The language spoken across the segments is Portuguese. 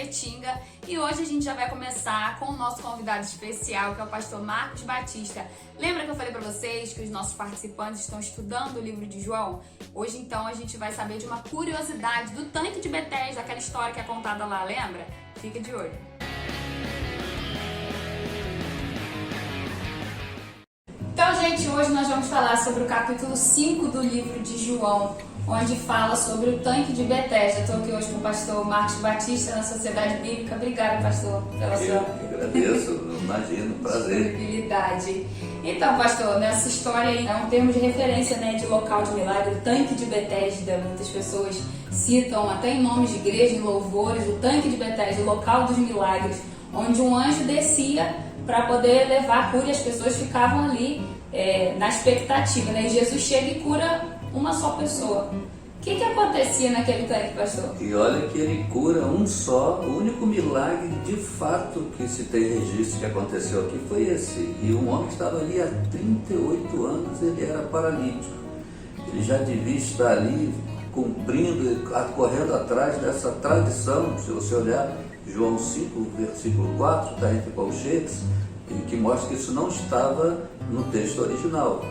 Ipetinga e hoje a gente já vai começar com o nosso convidado especial, que é o pastor Marcos Batista. Lembra que eu falei para vocês que os nossos participantes estão estudando o livro de João? Hoje então a gente vai saber de uma curiosidade do tanque de Betesda, aquela história que é contada lá, lembra? Fica de olho. Então, gente, hoje nós vamos falar sobre o capítulo 5 do livro de João, onde fala sobre o tanque de Betesda. Estou aqui hoje com o pastor Marcos Batista, na Sociedade Bíblica. Obrigada, pastor, pela sua... agradeço, imagino, prazer. Disponibilidade. Então, pastor, nessa história aí, é um termo de referência, né, de local de milagre, o tanque de Betesda. Muitas pessoas citam até em nomes de igreja, em louvores, o tanque de Betesda, o local dos milagres, onde um anjo descia para poder levar a cura e as pessoas ficavam ali na expectativa, né? E Jesus chega e cura uma só pessoa. O que acontecia naquele tanque, pastor? E olha que ele cura um só, o único milagre de fato que se tem registro que aconteceu aqui foi esse. E um homem que estava ali há 38 anos, ele era paralítico. Ele já devia estar ali cumprindo, correndo atrás dessa tradição. Se você olhar João 5, versículo 4, está entre colchetes, que mostra que isso não estava no texto original,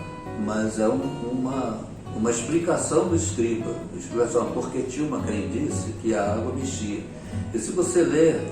mas é uma explicação do escriba, porque tinha uma crendice que a água mexia. E se você ler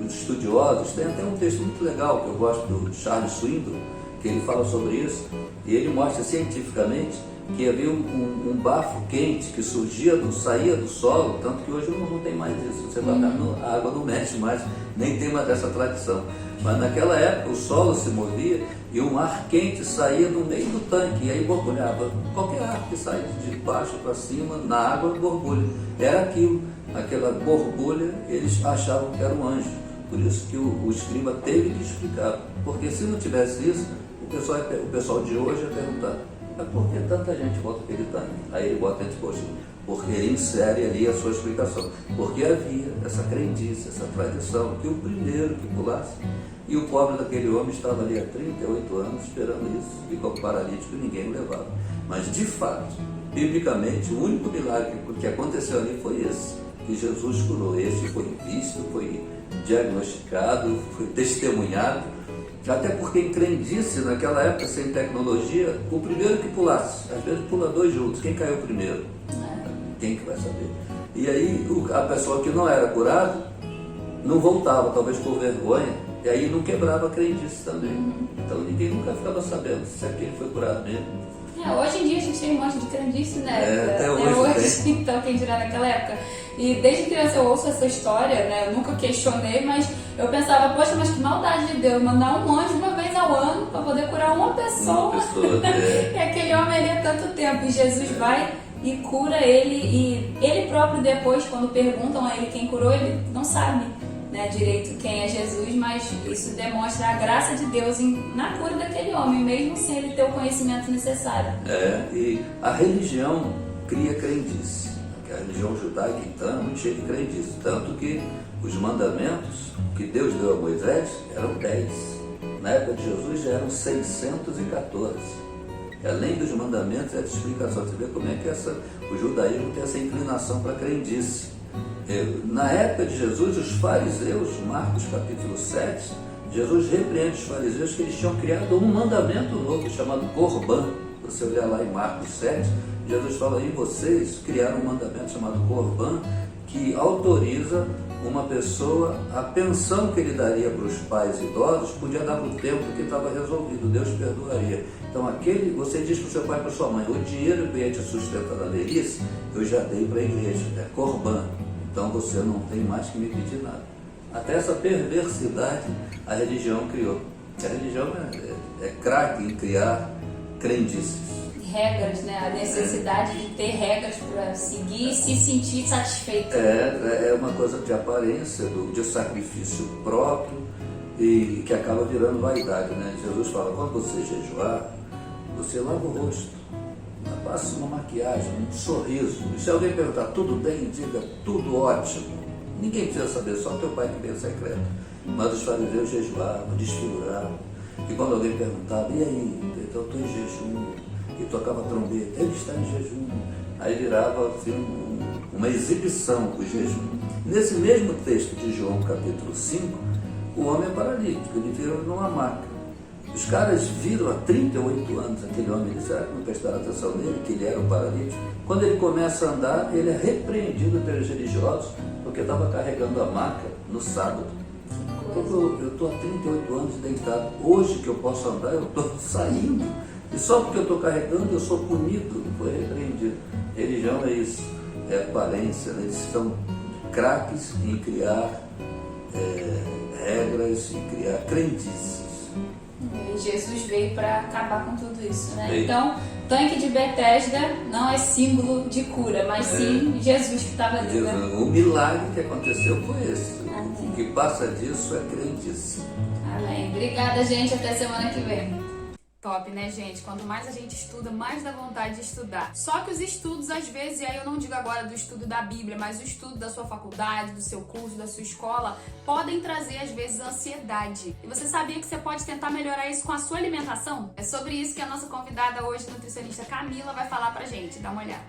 os estudiosos, tem até um texto muito legal que eu gosto do Charles Swindoll, que ele fala sobre isso, e ele mostra cientificamente que havia um bafo quente que saía do solo, tanto que hoje não tem mais isso. Você vai a água não mexe mais, nem tem mais dessa tradição. Mas naquela época o solo se movia e um ar quente saía do meio do tanque, e aí borbulhava. Qualquer ar que sai de baixo para cima, na água, borbulha. Era aquilo, aquela borbulha, eles achavam que era um anjo. Por isso que o escriba teve que explicar. Porque se não tivesse isso, o pessoal de hoje ia perguntar: mas por que tanta gente volta aquele tanque? Aí ele bota entre coxas, porque ele insere ali a sua explicação. Porque havia essa crendice, essa tradição, que o primeiro que pulasse, e o pobre daquele homem estava ali há 38 anos esperando isso, ficou paralítico e ninguém o levava. Mas de fato, biblicamente, o único milagre que aconteceu ali foi esse, que Jesus curou. Esse foi visto, foi diagnosticado, foi testemunhado. Até porque em crendice, naquela época, sem tecnologia, o primeiro que pulasse, às vezes pula dois juntos, quem caiu primeiro? Quem que vai saber? E aí a pessoa que não era curada não voltava, talvez por vergonha, e aí não quebrava a crendice também. Então ninguém nunca ficava sabendo se aquele foi curado mesmo. Hoje em dia a gente tem um monte de crendice, né? Até hoje tem. Então, quem dirá naquela época. E desde criança eu ouço essa história, né? Eu nunca questionei, mas eu pensava, poxa, mas que maldade de Deus, mandar um anjo uma vez ao ano para poder curar uma pessoa. E aquele homem ali há tanto tempo. E Jesus vai e cura ele. E ele próprio depois, quando perguntam a ele quem curou, ele não sabe, né, direito quem é Jesus, mas isso demonstra a graça de Deus na cura daquele homem, mesmo sem ele ter o conhecimento necessário. E a religião cria crendice. A religião judaica, então, é muito cheia de crendice. Tanto que os mandamentos que Deus deu a Moisés eram 10. Na época de Jesus já eram 614. Além dos mandamentos, essa explicação. Você vê como é que o judaísmo tem essa inclinação para a crendice. Na época de Jesus, os fariseus, Marcos capítulo 7, Jesus repreende os fariseus que eles tinham criado um mandamento novo chamado Corban. Você olhar lá em Marcos 7, Jesus fala: em vocês criaram um mandamento chamado Corban, que autoriza uma pessoa, a pensão que ele daria para os pais idosos, podia dar no tempo que estava resolvido, Deus perdoaria. Então você diz para o seu pai e para sua mãe: o dinheiro que ia te sustentar na velhice, eu já dei para a igreja, é Corban. Então você não tem mais que me pedir nada. Até essa perversidade a religião criou. A religião é craque em criar crendices. Regras, né? A necessidade de ter regras para seguir e se sentir satisfeito. É uma coisa de aparência, de sacrifício próprio, e que acaba virando vaidade, né? Jesus fala: quando você jejuar, você lava o rosto, passa uma maquiagem, um sorriso. E se alguém perguntar tudo bem, diga tudo ótimo. Ninguém precisa saber, só teu pai que vê o secreto. Mas os fariseus jejuavam, desfiguravam. E quando alguém perguntava: e aí, então eu estou em jejum, e tocava trombeta, ele está em jejum. Aí virava assim uma exibição o jejum. Nesse mesmo texto de João capítulo 5, o homem é paralítico, ele vira numa maca. Os caras viram há 38 anos aquele homem, será que não prestaram atenção nele, que ele era um paralítico? Quando ele começa a andar, ele é repreendido pelos religiosos, porque estava carregando a maca no sábado. Eu estou há 38 anos deitado, hoje que eu posso andar, eu estou saindo. E só porque eu estou carregando, eu sou punido, foi repreendido. Religião é isso, é aparência, né? Eles são craques em criar regras, em criar crendices. Jesus veio para acabar com tudo isso, né? Então, tanque de Betesda não é símbolo de cura, mas sim Jesus que estava ali, né? O milagre que aconteceu foi esse. Amém. O que passa disso é crendice. Amém. Obrigada, gente. Até semana que vem. Top, né, gente? Quanto mais a gente estuda, mais dá vontade de estudar. Só que os estudos, às vezes, e aí eu não digo agora do estudo da Bíblia, mas o estudo da sua faculdade, do seu curso, da sua escola, podem trazer, às vezes, ansiedade. E você sabia que você pode tentar melhorar isso com a sua alimentação? É sobre isso que a nossa convidada hoje, nutricionista Camila, vai falar pra gente. Dá uma olhada.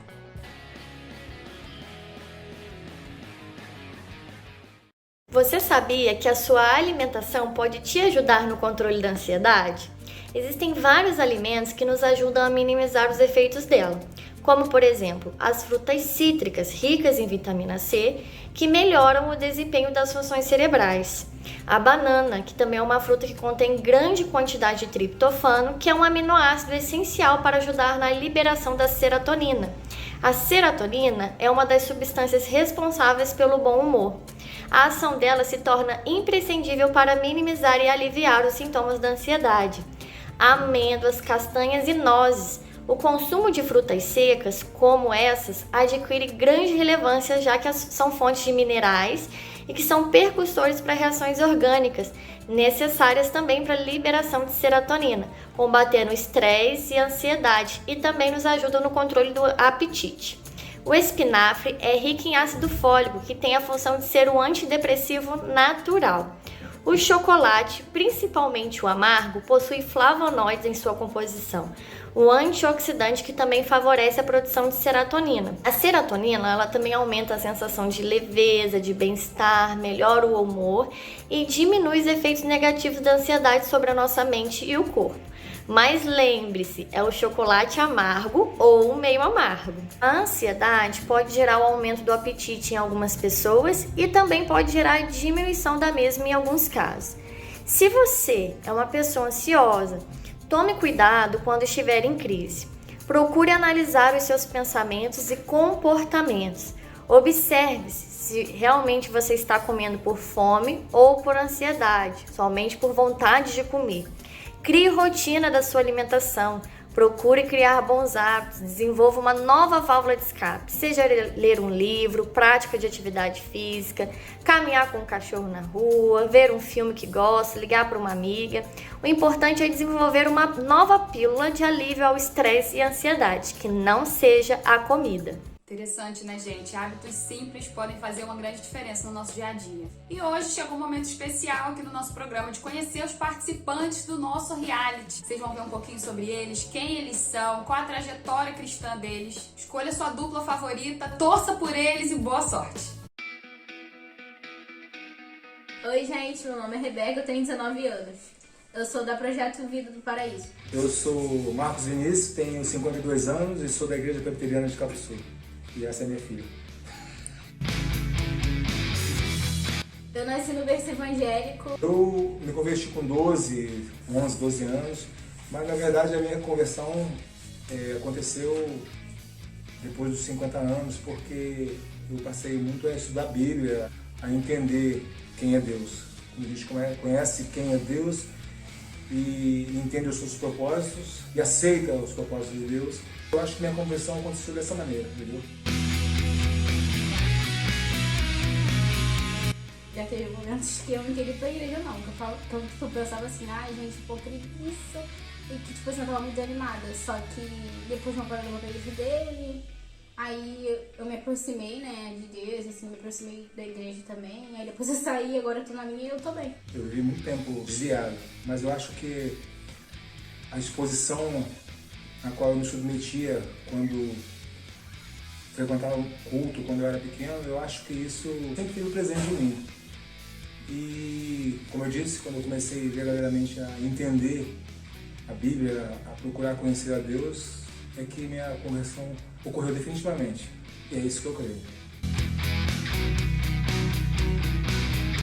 Você sabia que a sua alimentação pode te ajudar no controle da ansiedade? Existem vários alimentos que nos ajudam a minimizar os efeitos dela, como por exemplo, as frutas cítricas ricas em vitamina C, que melhoram o desempenho das funções cerebrais. A banana, que também é uma fruta que contém grande quantidade de triptofano, que é um aminoácido essencial para ajudar na liberação da serotonina. A serotonina é uma das substâncias responsáveis pelo bom humor. A ação dela se torna imprescindível para minimizar e aliviar os sintomas da ansiedade. Amêndoas, castanhas e nozes. O consumo de frutas secas, como essas, adquire grande relevância já que são fontes de minerais e que são percussores para reações orgânicas, necessárias também para a liberação de serotonina, combatendo o estresse e a ansiedade e também nos ajudam no controle do apetite. O espinafre é rico em ácido fólico, que tem a função de ser um antidepressivo natural. O chocolate, principalmente o amargo, possui flavonoides em sua composição, um antioxidante que também favorece a produção de serotonina. A serotonina, ela também aumenta a sensação de leveza, de bem-estar, melhora o humor e diminui os efeitos negativos da ansiedade sobre a nossa mente e o corpo. Mas lembre-se, é o chocolate amargo ou meio amargo. A ansiedade pode gerar o aumento do apetite em algumas pessoas e também pode gerar a diminuição da mesma em alguns casos. Se você é uma pessoa ansiosa, tome cuidado quando estiver em crise. Procure analisar os seus pensamentos e comportamentos. Observe se realmente você está comendo por fome ou por ansiedade, somente por vontade de comer. Crie rotina da sua alimentação, procure criar bons hábitos, desenvolva uma nova válvula de escape, seja ler um livro, prática de atividade física, caminhar com um cachorro na rua, ver um filme que gosta, ligar para uma amiga. O importante é desenvolver uma nova pílula de alívio ao estresse e ansiedade, que não seja a comida. Interessante, né, gente? Hábitos simples podem fazer uma grande diferença no nosso dia a dia. E hoje chegou um momento especial aqui no nosso programa de conhecer os participantes do nosso reality. Vocês vão ver um pouquinho sobre eles, quem eles são, qual a trajetória cristã deles. Escolha sua dupla favorita, torça por eles e boa sorte! Oi, gente, meu nome é Rebeca, eu tenho 19 anos. Eu sou da Projeto Vida do Paraíso. Eu sou Marcos Vinícius, tenho 52 anos e sou da Igreja Presbiteriana de Cabo Sul. E essa é minha filha. Eu nasci no berço evangélico. Eu me converti com 11, 12 anos, mas na verdade a minha conversão aconteceu depois dos 50 anos, porque eu passei muito a estudar a Bíblia, a entender quem é Deus. Quando a gente conhece quem é Deus e entende os seus propósitos e aceita os propósitos de Deus, eu acho que minha conversão aconteceu dessa maneira, entendeu? Já teve momentos que eu não queria ir pra igreja, não. Que eu pensava assim, ai, gente, pô, preguiça. E que, tipo assim, eu tava muito desanimada. Só que depois de uma parada eu voltei dele. Aí eu me aproximei, né, de Deus, assim, me aproximei da igreja também. Aí depois eu saí, agora eu tô na minha e eu tô bem. Eu vivi muito tempo desviado, mas eu acho que a exposição a qual eu me submetia quando frequentava um culto quando eu era pequeno, eu acho que isso sempre teve presente em mim. E, como eu disse, quando eu comecei verdadeiramente a entender a Bíblia, a procurar conhecer a Deus, é que minha conversão ocorreu definitivamente. E é isso que eu creio.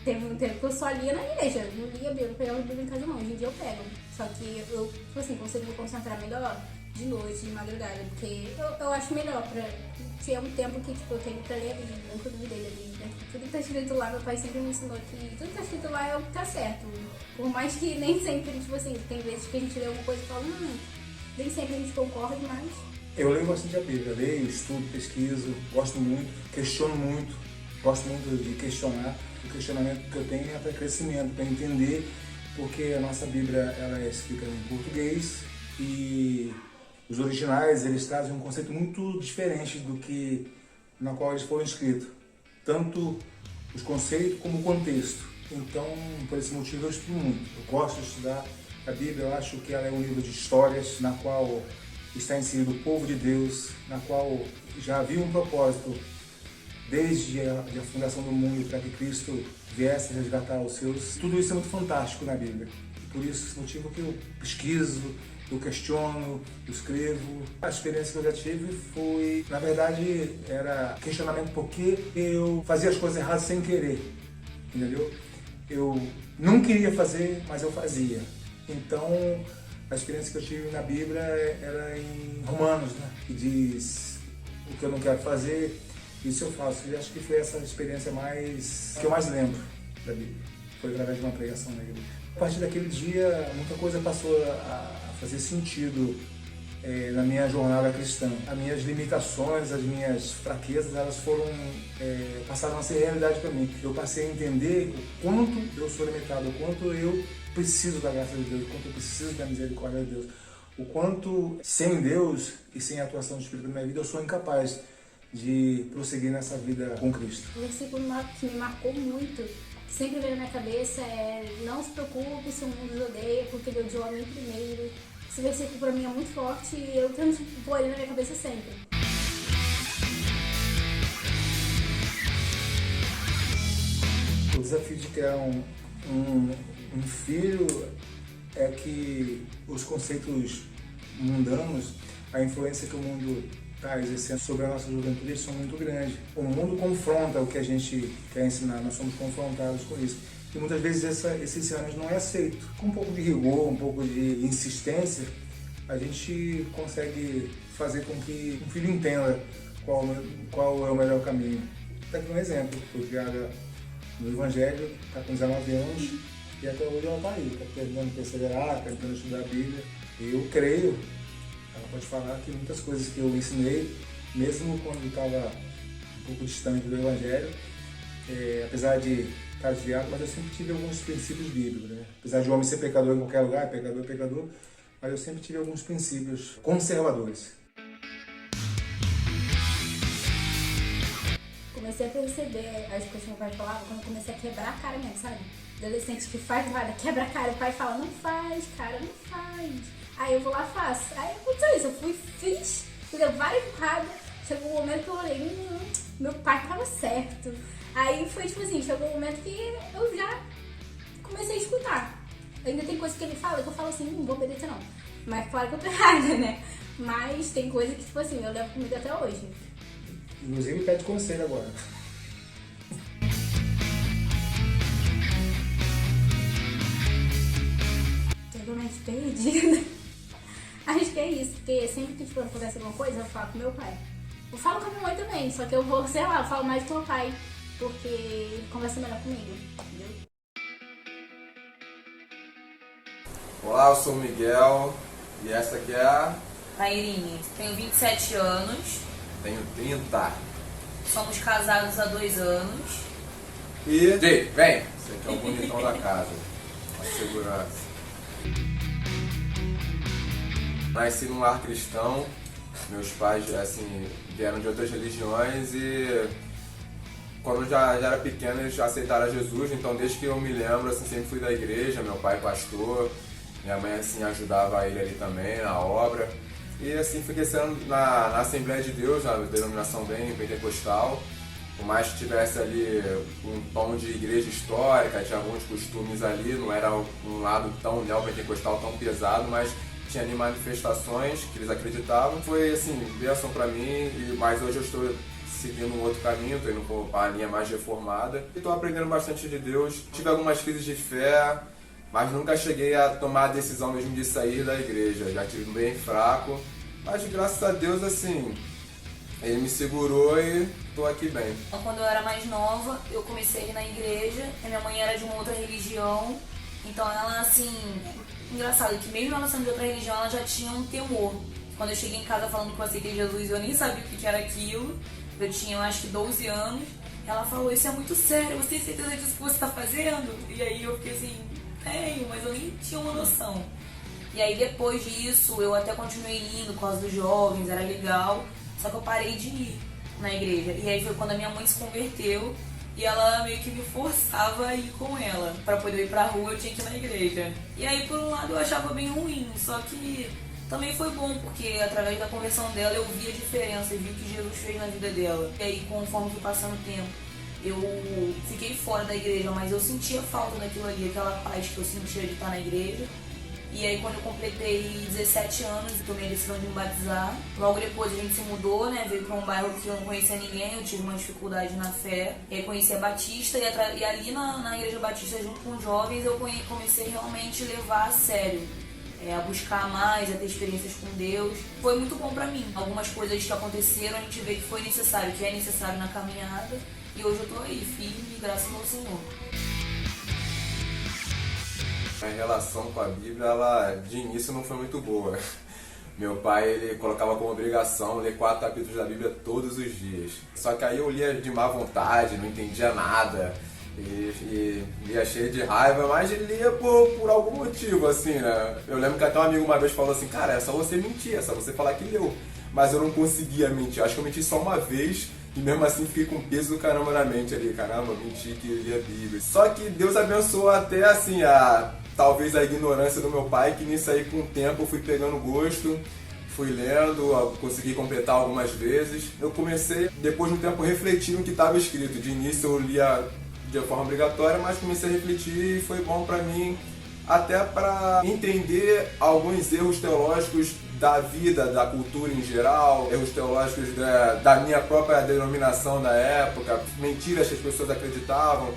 Teve um tempo que eu só lia na igreja, não lia a Bíblia, não pegava a Bíblia em casa não, hoje em dia eu pego. Só que eu, tipo assim, consigo me concentrar melhor de noite, de madrugada, porque eu acho melhor pra... Tinha um tempo que tipo, eu tenho pra ler a Bíblia, eu nunca duvidei da Bíblia. Tudo que tá escrito lá, meu pai sempre me ensinou que tudo que tá escrito lá é o que tá certo. Por mais que nem sempre, tipo assim, tem vezes que a gente lê alguma coisa e fala, nem sempre a gente concorda, mas... Eu leio bastante a Bíblia, leio, estudo, pesquiso, gosto muito, questiono muito, gosto muito de questionar. O questionamento que eu tenho é para crescimento, para entender, porque a nossa Bíblia ela é escrita em português e os originais eles trazem um conceito muito diferente do que na qual eles foram escritos, tanto os conceitos como o contexto. Então, por esse motivo eu estudo muito. Eu gosto de estudar a Bíblia, eu acho que ela é um livro de histórias na qual está inserido o povo de Deus, na qual já havia um propósito desde a fundação do mundo para que Cristo viesse resgatar os seus. Tudo isso é muito fantástico na Bíblia. Por esse motivo que eu pesquiso, eu questiono, eu escrevo. A experiência que eu já tive foi, na verdade, era questionamento porque eu fazia as coisas erradas sem querer, entendeu? Eu não queria fazer, mas eu fazia. Então, a experiência que eu tive na Bíblia era em Romanos, né? Que diz o que eu não quero fazer, isso eu faço. E acho que foi essa experiência que eu mais lembro da Bíblia. Foi através de uma pregação na igreja. A partir daquele dia, muita coisa passou a fazer sentido na minha jornada cristã. As minhas limitações, as minhas fraquezas, elas passaram a ser realidade para mim. Eu passei a entender o quanto eu sou limitado, o quanto eu preciso da graça de Deus, o quanto eu preciso da misericórdia de Deus, o quanto sem Deus e sem a atuação do Espírito na minha vida eu sou incapaz de prosseguir nessa vida com Cristo. O versículo que me marcou muito, que sempre veio na minha cabeça é: não se preocupe se o mundo os odeia, porque ele odiou a mim primeiro. Esse versículo para mim é muito forte e eu tento pôr ele na minha cabeça sempre. O desafio de criar um filho é que os conceitos mundanos, a influência que o mundo está exercendo sobre a nossa juventude, são muito grandes. O mundo confronta o que a gente quer ensinar, nós somos confrontados com isso. E muitas vezes esse ensinamento não é aceito. Com um pouco de rigor, um pouco de insistência, a gente consegue fazer com que um filho entenda qual é o melhor caminho. Está aqui um exemplo, foi criada no Evangelho, está com 19 anos e até hoje ela está aí, está tentando perseverar, está tentando estudar a Bíblia. Eu creio, ela pode falar que muitas coisas que eu ensinei, mesmo quando estava um pouco distante do Evangelho, apesar de estar desviado, mas eu sempre tive alguns princípios bíblicos, né? Apesar de o homem ser pecador em qualquer lugar, pecador, mas eu sempre tive alguns princípios conservadores. Comecei a perceber as coisas que meu pai falava quando eu comecei a quebrar a cara mesmo, sabe? Adolescente que faz nada, quebra a cara, o pai fala: não faz, cara, não faz. Aí eu vou lá e faço. Aí aconteceu isso, eu fiz, deu várias empurradas. Chegou um momento que eu olhei, meu pai tava certo. Aí foi tipo assim, chegou um momento que eu já comecei a escutar. Ainda tem coisa que ele fala que eu falo assim, não vou obedecer não. Mas claro que eu tô errada, né? Mas tem coisa que tipo assim, eu levo comigo até hoje. Inclusive pede conselho agora. Totalmente perdida. Acho que é isso, porque sempre que tipo, acontece alguma coisa, eu falo com meu pai. Eu falo com a minha mãe também, só que eu vou, sei lá, eu falo mais com meu pai, porque ele conversa melhor comigo, entendeu? Olá, eu sou o Miguel e essa aqui é a... Airine, tenho 27 anos, Tenho 30. somos casados há 2 anos. E... Jake, vem! Esse aqui é o bonitão da casa. A segurança. Nasci num lar cristão. Meus pais, assim, vieram de outras religiões e... Quando eu já era pequeno, eles aceitaram Jesus. Então, desde que eu me lembro, assim, sempre fui da igreja. Meu pai é pastor. Minha mãe, assim, ajudava ele ali também na obra. E assim fui crescendo na Assembleia de Deus, na denominação bem pentecostal. Por mais que tivesse ali um tom de igreja histórica, tinha alguns costumes ali, não era um lado tão neopentecostal, tão pesado, mas tinha ali manifestações que eles acreditavam. Foi assim, bênção pra mim, mas hoje eu estou seguindo um outro caminho, estou indo para a linha mais reformada. E estou aprendendo bastante de Deus. Tive algumas crises de fé, mas nunca cheguei a tomar a decisão mesmo de sair da igreja. Já tive bem fraco, mas graças a Deus, assim, ele me segurou e estou aqui bem. Quando eu era mais nova, eu comecei a ir na igreja, a minha mãe era de uma outra religião, então ela, assim, engraçado que mesmo ela sendo de outra religião, ela já tinha um temor. Quando eu cheguei em casa falando que eu aceitei Jesus, eu nem sabia o que era aquilo, eu tinha, eu acho que 12 anos, ela falou, isso é muito sério, você tem certeza disso que você está fazendo? E aí eu fiquei assim, tenho, mas eu nem tinha uma noção. E aí depois disso, eu até continuei indo por causa dos jovens, era legal, só que eu parei de ir na igreja. E aí foi quando a minha mãe se converteu e ela meio que me forçava a ir com ela. Pra poder ir pra rua eu tinha que ir na igreja. E aí por um lado eu achava bem ruim, só que também foi bom, porque através da conversão dela eu vi a diferença, eu vi o que Jesus fez na vida dela. E aí conforme foi passando o tempo, eu fiquei fora da igreja, mas eu sentia falta daquilo ali, aquela paz que eu sentia de estar na igreja. E aí quando eu completei 17 anos, eu tomei a decisão de me batizar. Logo depois a gente se mudou, né? Veio pra um bairro que eu não conhecia ninguém, eu tive uma dificuldade na fé. E aí conheci a Batista e ali na Igreja Batista, junto com os jovens, eu comecei realmente a levar a sério. A buscar mais, a ter experiências com Deus. Foi muito bom pra mim. Algumas coisas que aconteceram, a gente vê que foi necessário, que é necessário na caminhada. E hoje eu tô aí, firme, graças ao Senhor. A relação com a Bíblia, ela de início não foi muito boa. Meu pai, ele colocava como obrigação ler 4 capítulos da Bíblia todos os dias. Só que aí eu lia de má vontade, não entendia nada. E lia cheio de raiva, mas ele lia por algum motivo, assim, né? Eu lembro que até um amigo uma vez falou assim, cara, é só você mentir, é só você falar que leu. Mas eu não conseguia mentir, acho que eu menti só uma vez e mesmo assim fiquei com peso do caramba na mente ali, caramba, menti que lia a Bíblia. Só que Deus abençoou até, assim, talvez a ignorância do meu pai, que nisso aí com o tempo eu fui pegando gosto, fui lendo, consegui completar algumas vezes. Eu comecei, depois de um tempo, a refletir no que estava escrito. De início eu lia de forma obrigatória, mas comecei a refletir e foi bom para mim, até para entender alguns erros teológicos da vida, da cultura em geral, erros teológicos da minha própria denominação da época, mentiras que as pessoas acreditavam.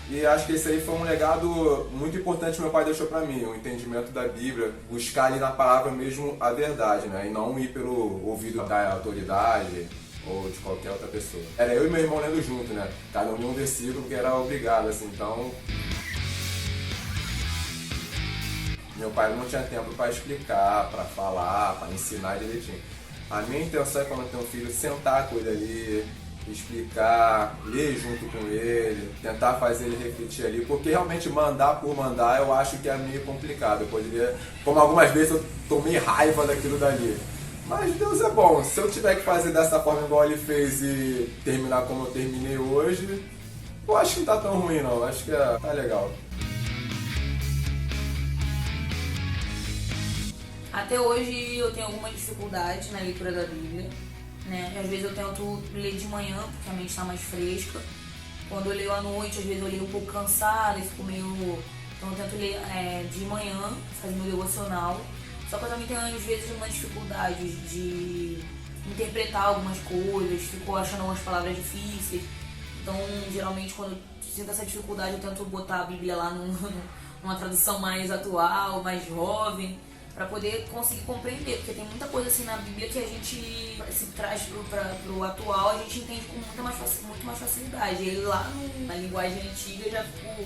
E acho que esse aí foi um legado muito importante que meu pai deixou para mim, o entendimento da Bíblia, buscar ali na palavra mesmo a verdade, né? E não ir pelo ouvido da autoridade ou de qualquer outra pessoa. Era eu e meu irmão lendo junto, né? Cada um lia um versículo que era obrigado, assim, então... Meu pai não tinha tempo para explicar, para falar, para ensinar direitinho. A minha intenção é, quando eu tenho um filho, sentar com ele ali, explicar, ler junto com ele, tentar fazer ele refletir ali, porque realmente mandar por mandar eu acho que é meio complicado. Eu poderia, como algumas vezes eu tomei raiva daquilo dali. Mas Deus é bom, se eu tiver que fazer dessa forma igual ele fez e terminar como eu terminei hoje, eu acho que não tá tão ruim não, acho que tá legal. Até hoje eu tenho alguma dificuldade na leitura da Bíblia, né? Às vezes eu tento ler de manhã, porque a mente está mais fresca. Quando eu leio à noite, às vezes eu leio um pouco cansada e fico meio... Então eu tento ler de manhã, fazer meu devocional. Só que eu também tenho às vezes uma dificuldade de interpretar algumas coisas, fico achando algumas palavras difíceis. Então, geralmente, quando eu sinto essa dificuldade, eu tento botar a Bíblia lá numa tradução mais atual, mais jovem, para poder conseguir compreender, porque tem muita coisa assim na Bíblia que a gente se traz pro atual, a gente entende com muito mais facilidade. E aí lá na linguagem antiga eu já fico,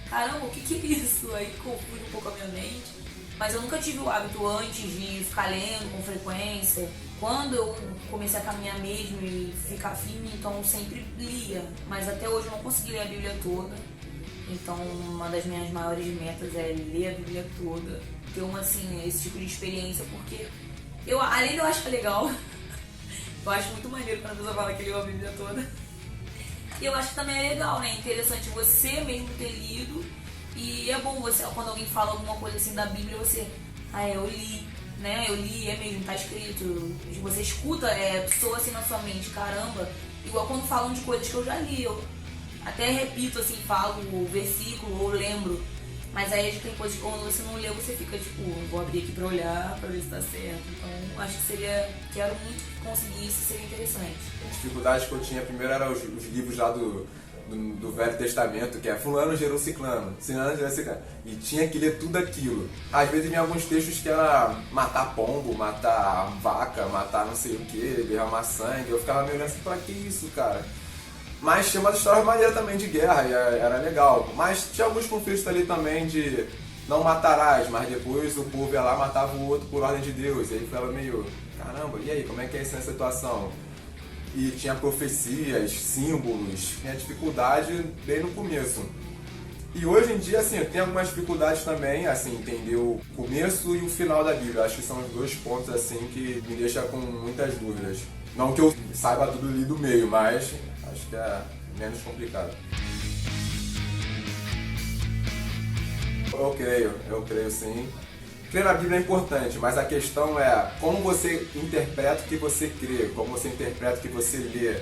caramba, o que é isso? Aí confunde um pouco a minha mente. Mas eu nunca tive o hábito antes de ficar lendo com frequência. Quando eu comecei a caminhar mesmo e ficar firme, então eu sempre lia. Mas até hoje eu não consegui ler a Bíblia toda. Então uma das minhas maiores metas é ler a Bíblia toda. Ter esse tipo de experiência, porque além de eu achar legal, eu acho muito maneiro quando a pessoa fala que leu a Bíblia toda. E eu acho que também é legal, né? Interessante você mesmo ter lido. E é bom você, quando alguém fala alguma coisa assim da Bíblia, você, eu li. né? Eu li, é mesmo, tá escrito. Você escuta, soa assim na sua mente, caramba. Igual quando falam de coisas que eu já li, eu até repito assim, falo o versículo ou lembro. Mas aí tem coisas que quando você não leu, você fica tipo, vou abrir aqui pra olhar, pra ver se tá certo. Então acho que quero muito conseguir isso, seria interessante. A dificuldade que eu tinha primeiro eram os livros lá do Velho Testamento, que é fulano gerou ciclano, ciclano gerou ciclano. E tinha que ler tudo aquilo. Às vezes vinha alguns textos que era matar pombo, matar vaca, matar não sei o que, derramar sangue. Eu ficava meio assim, pra que isso, cara? Mas tinha umas histórias maneiras também de guerra, e era legal. Mas tinha alguns conflitos ali também de não matarás, mas depois o povo ia lá e matava o outro por ordem de Deus. E aí ficava meio, caramba, e aí, como é que é essa situação? E tinha profecias, símbolos, tinha dificuldade bem no começo. E hoje em dia, assim, eu tenho algumas dificuldades também, assim, entender o começo e o final da Bíblia. Acho que são os dois pontos, assim, que me deixam com muitas dúvidas. Não que eu saiba tudo ali do meio, mas acho que é menos complicado. Eu creio sim. Crer na Bíblia é importante, mas a questão é como você interpreta o que você crê, como você interpreta o que você lê,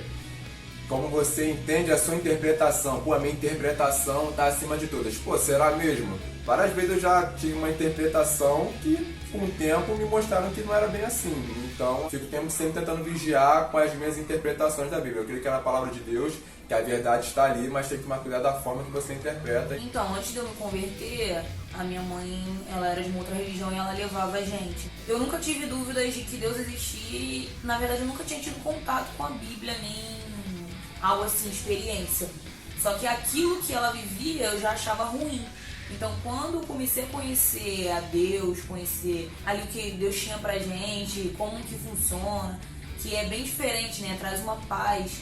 como você entende a sua interpretação. Pô, a minha interpretação está acima de todas. Pô, será mesmo? Várias vezes eu já tive uma interpretação que, com o tempo, me mostraram que não era bem assim. Então, fico sempre tentando vigiar com as minhas interpretações da Bíblia. Eu creio que é a palavra de Deus, que a verdade está ali, mas tem que tomar cuidado da forma que você interpreta. Então, antes de eu me converter, a minha mãe, ela era de uma outra religião e ela levava a gente. Eu nunca tive dúvidas de que Deus existia e, na verdade, eu nunca tinha tido contato com a Bíblia, nem algo assim, experiência. Só que aquilo que ela vivia, eu já achava ruim. Então, quando eu comecei a conhecer a Deus, conhecer ali o que Deus tinha pra gente, como que funciona, que é bem diferente, né? Traz uma paz,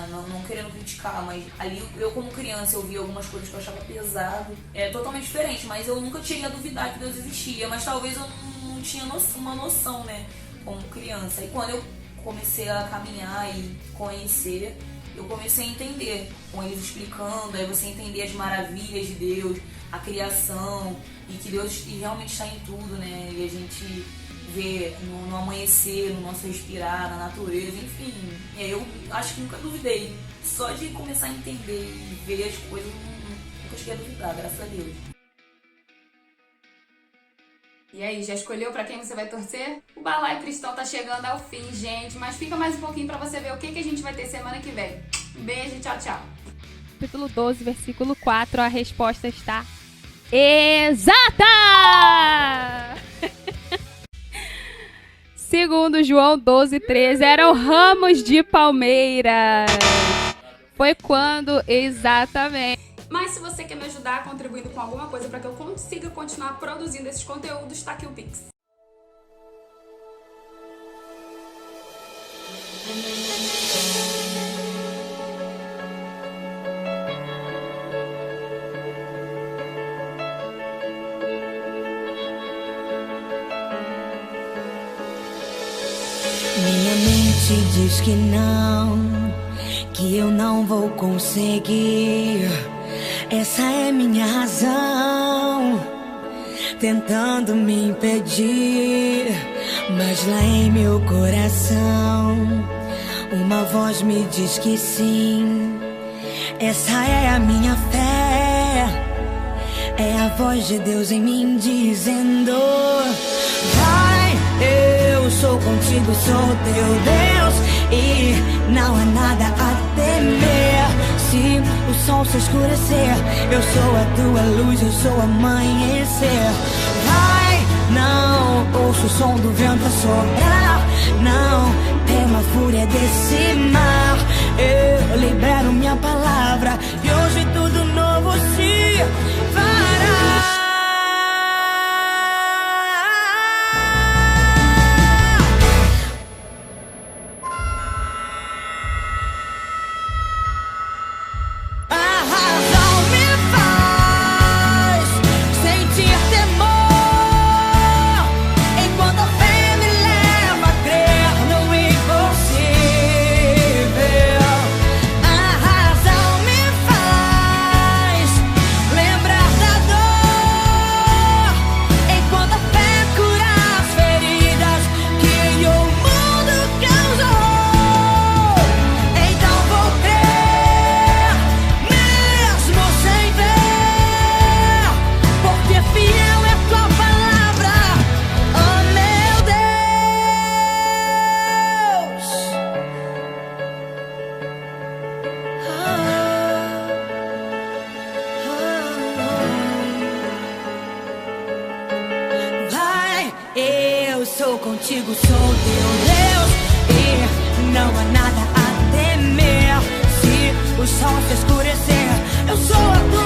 não querendo criticar, mas ali eu como criança eu via algumas coisas que eu achava pesado. É totalmente diferente, mas eu nunca cheguei a duvidar que Deus existia, mas talvez eu não tinha uma noção, né? Como criança. E quando eu comecei a caminhar e conhecer, eu comecei a entender, com eles explicando, aí você entender as maravilhas de Deus, a criação, e que Deus realmente está em tudo, né? E a gente vê no amanhecer, no nosso respirar, na natureza, enfim. Eu acho que nunca duvidei. Só de começar a entender e ver as coisas, nunca cheguei a duvidar, graças a Deus. E aí, já escolheu pra quem você vai torcer? O Balaio Cristão tá chegando ao fim, gente, mas fica mais um pouquinho pra você ver o que a gente vai ter semana que vem. Um beijo, tchau, tchau. Capítulo 12, versículo 4, a resposta está exata! Segundo João 12:13, eram ramos de palmeiras. Foi quando exatamente? Mas se você quer me ajudar contribuindo com alguma coisa para que eu consiga continuar produzindo esses conteúdos, tá aqui o Pix. Minha mente diz que não, que eu não vou conseguir. Essa é minha razão, tentando me impedir. Mas lá em meu coração, uma voz me diz que sim. Essa é a minha fé, é a voz de Deus em mim dizendo: vai, eu sou contigo, sou teu Deus, e não há nada a temer. Se o sol se escurecer, eu sou a tua luz, eu sou o amanhecer. Vai, não ouço o som do vento a soprar, não temo a fúria desse mar. Eu libero minha palavra e hoje tudo novo se fará. Lembrar da estou contigo, sou teu Deus e não há nada a temer. Se o sol se escurecer, eu sou a tua